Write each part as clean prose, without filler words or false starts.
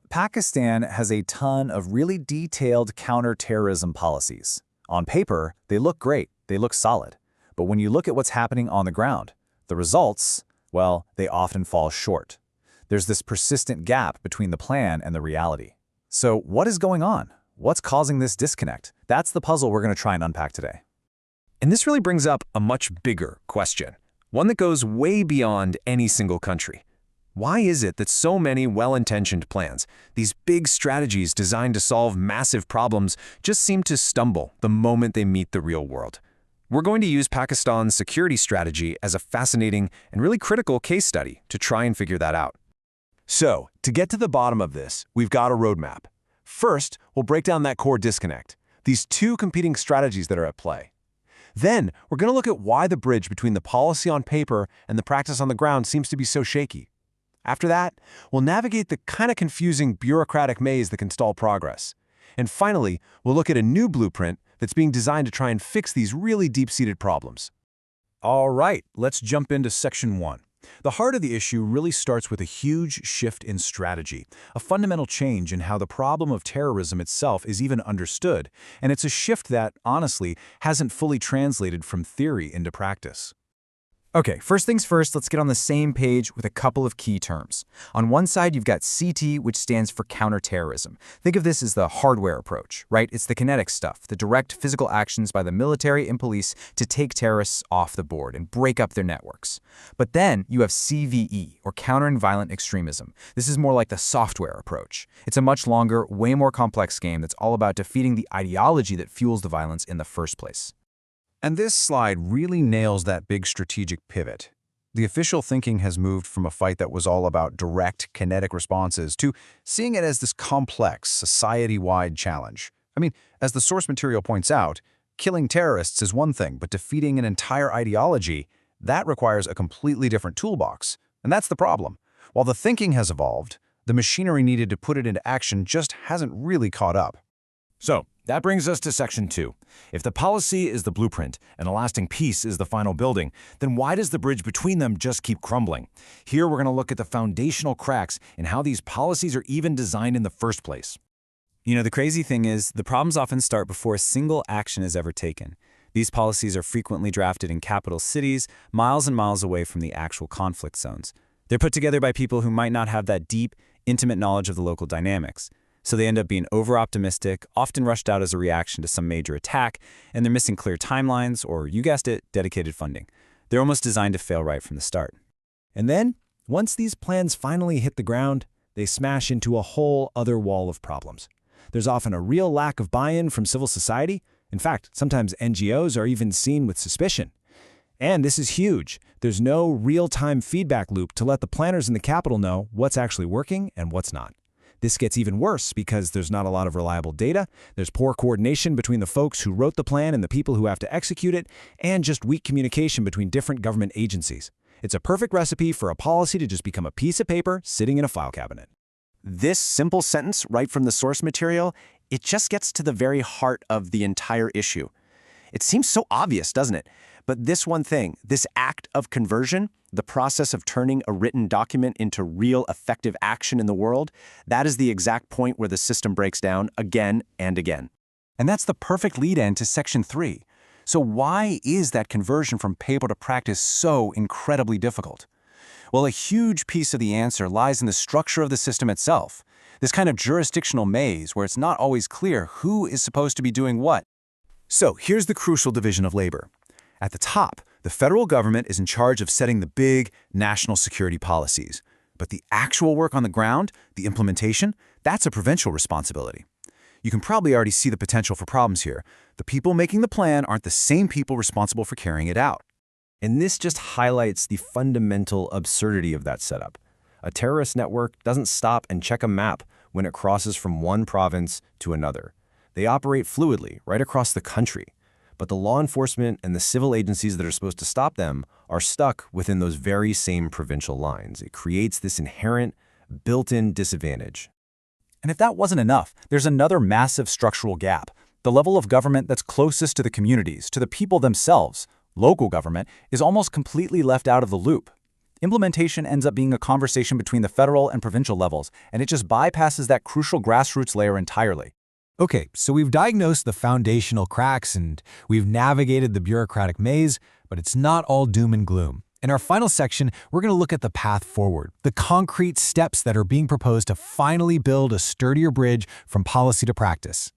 Pakistan has a ton of really detailed counterterrorism policies. On paper, they look great, they look solid. But when you look at what's happening on the ground, the results, well, they often fall short. There's this persistent gap between the plan and the reality. So what is going on? What's causing this disconnect? That's the puzzle we're going to try and unpack today. And this really brings up a much bigger question, one that goes way beyond any single country. Why is it that so many well-intentioned plans, these big strategies designed to solve massive problems, just seem to stumble the moment they meet the real world? We're going to use Pakistan's security strategy as a fascinating and really critical case study to try and figure that out. So, to get to the bottom of this, we've got a roadmap. First, we'll break down that core disconnect, these two competing strategies that are at play. Then, we're going to look at why the bridge between the policy on paper and the practice on the ground seems to be so shaky. After that, we'll navigate the kind of confusing bureaucratic maze that can stall progress. And finally, we'll look at a new blueprint that's being designed to try and fix these really deep-seated problems. All right, let's jump into Section 1. The heart of the issue really starts with a huge shift in strategy, a fundamental change in how the problem of terrorism itself is even understood, and it's a shift that, honestly, hasn't fully translated from theory into practice. Okay, first things first, let's get on the same page with a couple of key terms. On one side, you've got CT, which stands for counterterrorism. Think of this as the hardware approach, right? It's the kinetic stuff, the direct physical actions by the military and police to take terrorists off the board and break up their networks. But then you have CVE, or Countering Violent Extremism. This is more like the software approach. It's a much longer, way more complex game that's all about defeating the ideology that fuels the violence in the first place. And this slide really nails that big strategic pivot. The official thinking has moved from a fight that was all about direct, kinetic responses to seeing it as this complex, society-wide challenge. I mean, as the source material points out, killing terrorists is one thing, but defeating an entire ideology, that requires a completely different toolbox. And that's the problem. While the thinking has evolved, the machinery needed to put it into action just hasn't really caught up. So, that brings us to Section 2. If the policy is the blueprint and a lasting peace is the final building, then why does the bridge between them just keep crumbling? Here we're going to look at the foundational cracks in how these policies are even designed in the first place. The crazy thing is, the problems often start before a single action is ever taken. These policies are frequently drafted in capital cities, miles and miles away from the actual conflict zones. They're put together by people who might not have that deep, intimate knowledge of the local dynamics. So they end up being over-optimistic, often rushed out as a reaction to some major attack, and they're missing clear timelines or, you guessed it, dedicated funding. They're almost designed to fail right from the start. And then, once these plans finally hit the ground, they smash into a whole other wall of problems. There's often a real lack of buy-in from civil society. In fact, sometimes NGOs are even seen with suspicion. And this is huge. There's no real-time feedback loop to let the planners in the capital know what's actually working and what's not. This gets even worse because there's not a lot of reliable data, there's poor coordination between the folks who wrote the plan and the people who have to execute it, and just weak communication between different government agencies. It's a perfect recipe for a policy to just become a piece of paper sitting in a file cabinet. This simple sentence right from the source material, it just gets to the very heart of the entire issue. It seems so obvious, doesn't it? But this one thing, this act of conversion, the process of turning a written document into real effective action in the world, that is the exact point where the system breaks down again and again. And that's the perfect lead-in to Section 3. So why is that conversion from paper to practice so incredibly difficult? Well, a huge piece of the answer lies in the structure of the system itself, this kind of jurisdictional maze where it's not always clear who is supposed to be doing what. So here's the crucial division of labor. At the top, the federal government is in charge of setting the big national security policies. But the actual work on the ground, the implementation, that's a provincial responsibility. You can probably already see the potential for problems here. The people making the plan aren't the same people responsible for carrying it out. And this just highlights the fundamental absurdity of that setup. A terrorist network doesn't stop and check a map when it crosses from one province to another. They operate fluidly right across the country. But the law enforcement and the civil agencies that are supposed to stop them are stuck within those very same provincial lines. It creates this inherent, built-in disadvantage. And if that wasn't enough, there's another massive structural gap. The level of government that's closest to the communities, to the people themselves, local government, is almost completely left out of the loop. Implementation ends up being a conversation between the federal and provincial levels, and it just bypasses that crucial grassroots layer entirely. Okay, so we've diagnosed the foundational cracks and we've navigated the bureaucratic maze, but it's not all doom and gloom. In our final section, we're going to look at the path forward, the concrete steps that are being proposed to finally build a sturdier bridge from policy to practice.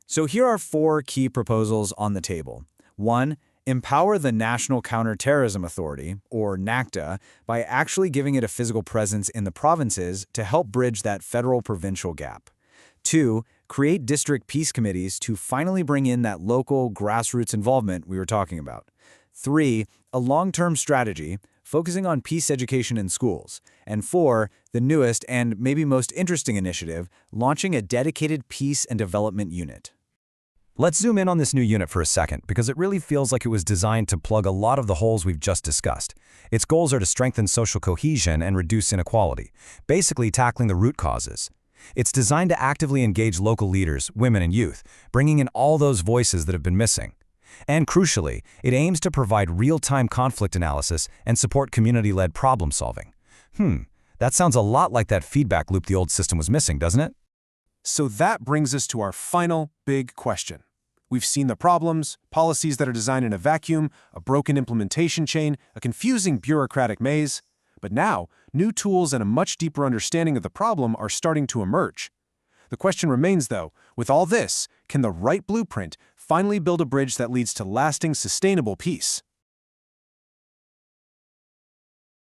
So here are 4 key proposals on the table. 1. Empower the National Counterterrorism Authority, or NACTA, by actually giving it a physical presence in the provinces to help bridge that federal-provincial gap. 2. Create district peace committees to finally bring in that local grassroots involvement we were talking about. 3. A long-term strategy focusing on peace education in schools. And 4. The newest and maybe most interesting initiative, launching a dedicated peace and development unit. Let's zoom in on this new unit for a second, because it really feels like it was designed to plug a lot of the holes we've just discussed. Its goals are to strengthen social cohesion and reduce inequality, basically tackling the root causes. It's designed to actively engage local leaders, women and youth, bringing in all those voices that have been missing. And crucially, it aims to provide real-time conflict analysis and support community-led problem-solving. That sounds a lot like that feedback loop the old system was missing, doesn't it? So that brings us to our final big question. We've seen the problems, policies that are designed in a vacuum, a broken implementation chain, a confusing bureaucratic maze. But now, new tools and a much deeper understanding of the problem are starting to emerge. The question remains, though, with all this, can the right blueprint finally build a bridge that leads to lasting, sustainable peace?